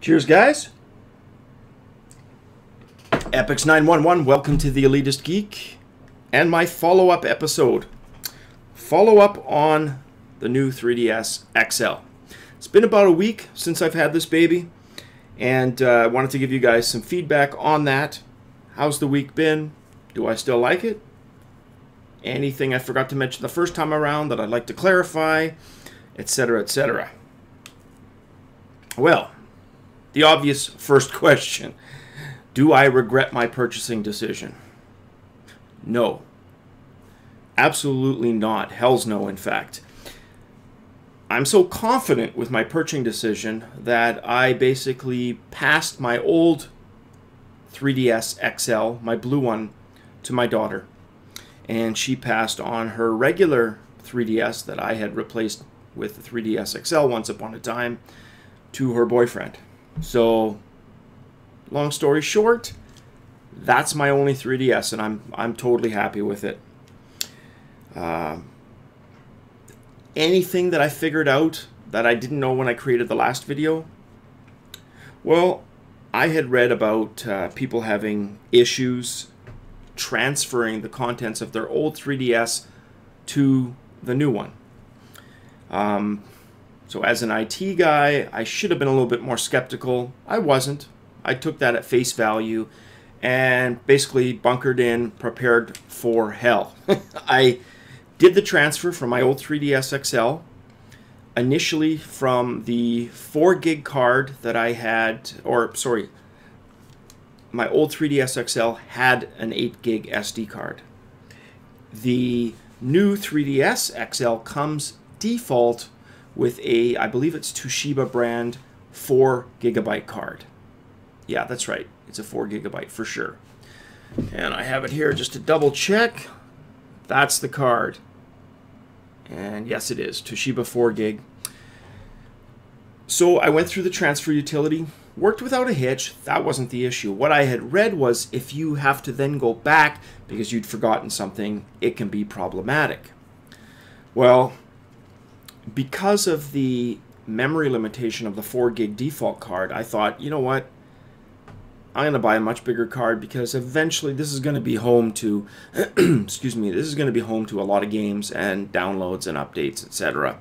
Cheers, guys. Epix911, welcome to the Elitist Geek and my follow-up episode. Follow-up on the new 3DS XL. It's been about a week since I've had this baby, and I wanted to give you guys some feedback on that. How's the week been? Do I still like it? Anything I forgot to mention the first time around that I'd like to clarify, etc., etc. Well, the obvious first question. Do I regret my purchasing decision? No. Absolutely not. Hell's no, in fact. I'm so confident with my purchasing decision that I basically passed my old 3DS XL, my blue one, to my daughter. And she passed on her regular 3DS that I had replaced with the 3DS XL once upon a time to her boyfriend. So, long story short, that's my only 3DS, and I'm totally happy with it. Anything that I figured out that I didn't know when I created the last video? Well, I had read about people having issues transferring the contents of their old 3DS to the new one. So as an IT guy, I should have been a little bit more skeptical. I wasn't. I took that at face value and basically bunkered in, prepared for hell. I did the transfer from my old 3DS XL, initially from the 4 gig card that I had, or sorry, my old 3DS XL had an 8 gig SD card. The new 3DS XL comes default with a, I believe it's Toshiba brand, 4 gigabyte card. Yeah, that's right. It's a 4 gigabyte for sure. And I have it here just to double check. That's the card. And yes, it is. Toshiba 4 gig. So I went through the transfer utility. Worked without a hitch. That wasn't the issue. What I had read was if you have to then go back because you'd forgotten something, it can be problematic. Well, because of the memory limitation of the 4 gig default card, I thought, you know what? I'm going to buy a much bigger card because eventually this is going to be home to, excuse me, this is going to be home to a lot of games and downloads and updates, etc.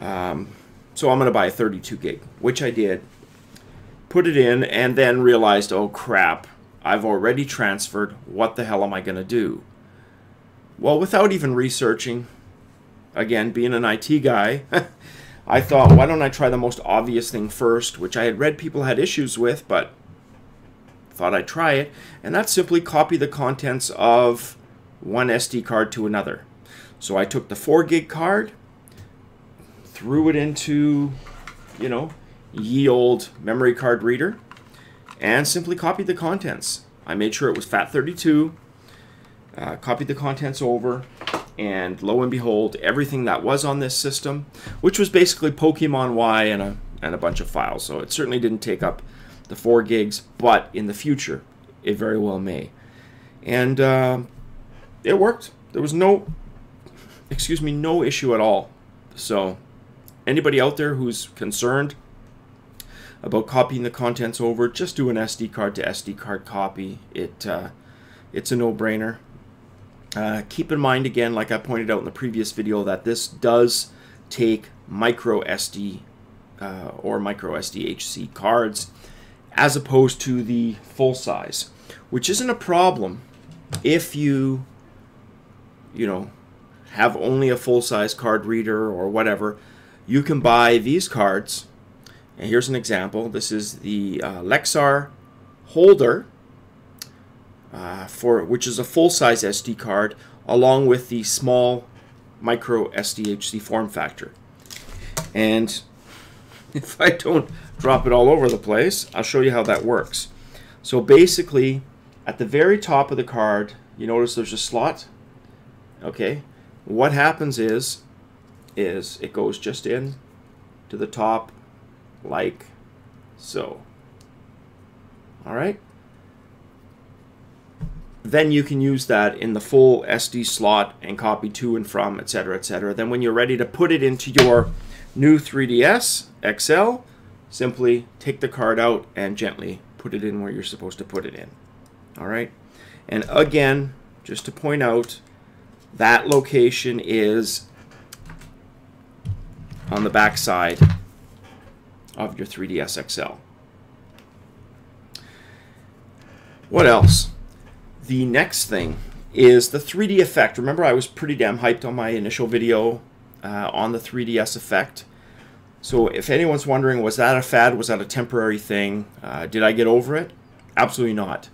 So I'm going to buy a 32 gig, which I did. Put it in and then realized, oh crap, I've already transferred. What the hell am I going to do? Well, without even researching, again, being an IT guy, I thought, why don't I try the most obvious thing first, which I had read people had issues with, but thought I'd try it, and that's simply copy the contents of one SD card to another. So I took the 4 gig card, threw it into, you know, ye old memory card reader, and simply copied the contents. I made sure it was FAT32, copied the contents over, and lo and behold, everything that was on this system, which was basically Pokemon Y and a bunch of files. So it certainly didn't take up the 4 gigs, but in the future, it very well may. And it worked. There was no issue at all. So anybody out there who's concerned about copying the contents over, just do an SD card to SD card copy. It's a no-brainer. Keep in mind, again, like I pointed out in the previous video, that this does take micro SD or micro SDHC cards as opposed to the full size, which isn't a problem if you have only a full size card reader or whatever. You can buy these cards, and here's an example. This is the Lexar holder, which is a full-size SD card, along with the small micro SDHC form factor. And if I don't drop it all over the place, I'll show you how that works. So basically, at the very top of the card, you notice there's a slot. Okay, what happens is it goes just in to the top like so. All right. Then you can use that in the full SD slot and copy to and from, etc., etc. Then when you're ready to put it into your new 3DS XL, simply take the card out and gently put it in where you're supposed to put it in. All right. And again, just to point out, that location is on the back side of your 3DS XL. What else? The next thing is the 3D effect. Remember, I was pretty damn hyped on my initial video on the 3DS effect. So if anyone's wondering, was that a fad? Was that a temporary thing? Did I get over it? Absolutely not.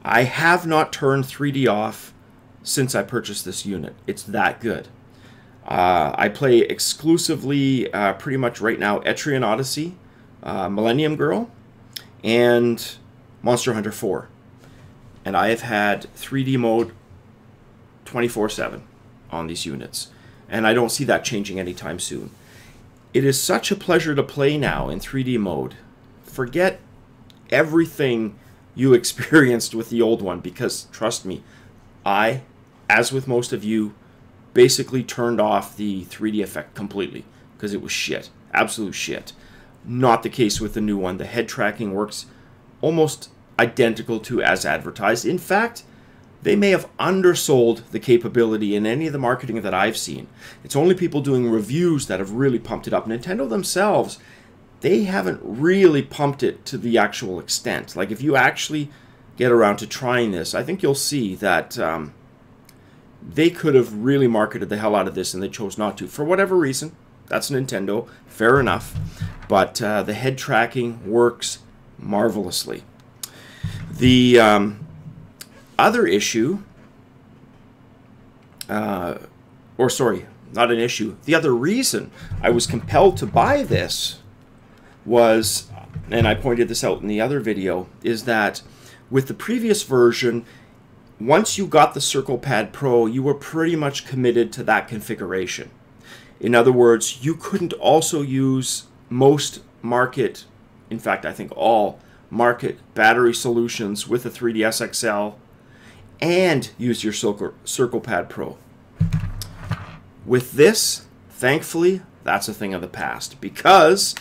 I have not turned 3D off since I purchased this unit. It's that good. I play exclusively, pretty much right now, Etrian Odyssey, Millennium Girl, and Monster Hunter 4. And I have had 3D mode 24/7 on these units. And I don't see that changing anytime soon. It is such a pleasure to play now in 3D mode. Forget everything you experienced with the old one, because trust me, I, as with most of you, basically turned off the 3D effect completely because it was shit. Absolute shit. Not the case with the new one. The head tracking works almost identical to as advertised. In fact, they may have undersold the capability in any of the marketing that I've seen. It's only people doing reviews that have really pumped it up. Nintendo themselves, they haven't really pumped it to the actual extent. Like, if you actually get around to trying this, I think you'll see that they could have really marketed the hell out of this, and they chose not to. For whatever reason, that's Nintendo, fair enough. But the head tracking works marvelously. The other issue, or sorry, not an issue, the other reason I was compelled to buy this was, and I pointed this out in the other video, is that with the previous version, once you got the CirclePad Pro, you were pretty much committed to that configuration. In other words, you couldn't also use most market, in fact, I think all market battery solutions with the 3DS XL and use your CirclePad Pro. With this, thankfully, that's a thing of the past, because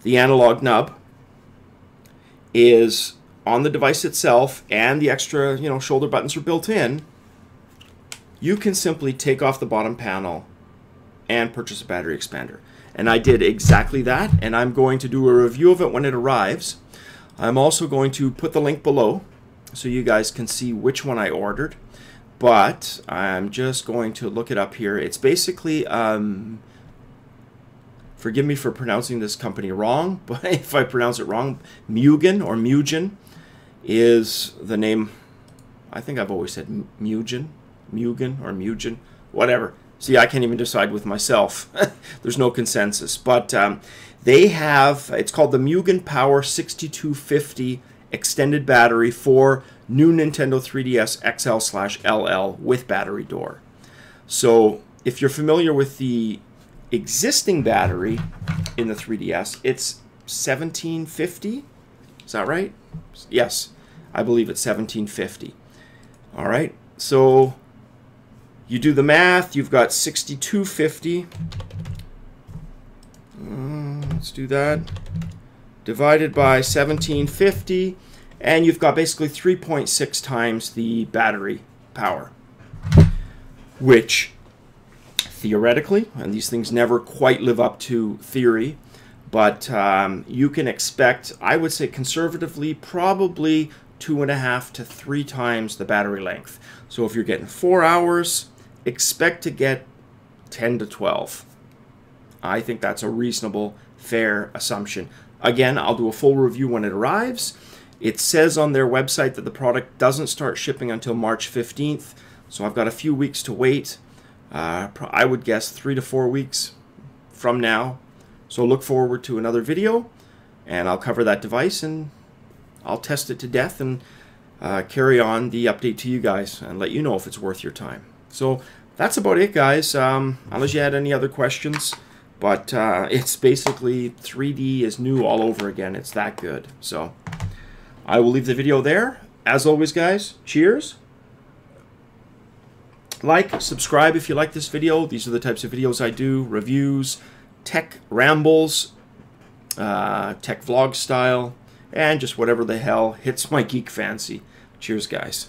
the analog nub is on the device itself and the extra, shoulder buttons are built in. You can simply take off the bottom panel and purchase a battery expander. And I did exactly that, and I'm going to do a review of it when it arrives. I'm also going to put the link below so you guys can see which one I ordered. But I'm just going to look it up here. It's basically, forgive me for pronouncing this company wrong, but if I pronounce it wrong, Mugen or Mugen is the name. I think I've always said Mugen or Mugen, whatever. See, I can't even decide with myself. There's no consensus. But they have, it's called the Mugen Power 6250 extended battery for new Nintendo 3DS XL/LL with battery door. So if you're familiar with the existing battery in the 3DS, it's 1750. Is that right? Yes, I believe it's 1750. All right, so you do the math, you've got 6250. Let's do that. Divided by 1750, and you've got basically 3.6 times the battery power, which theoretically, and these things never quite live up to theory, but you can expect, I would say conservatively, probably 2.5 to 3 times the battery length. So if you're getting 4 hours, expect to get 10 to 12. I think that's a reasonable, fair assumption. Again, I'll do a full review when it arrives. It says on their website that the product doesn't start shipping until March 15th, so I've got a few weeks to wait. I would guess 3 to 4 weeks from now. So look forward to another video, and I'll cover that device, and I'll test it to death and carry on the update to you guys and let you know if it's worth your time. So that's about it, guys, unless you had any other questions. But it's basically 3D is new all over again. It's that good. So I will leave the video there. As always, guys, cheers. Like, subscribe if you like this video. These are the types of videos I do. Reviews, tech rambles, tech vlog style, and just whatever the hell hits my geek fancy. Cheers, guys.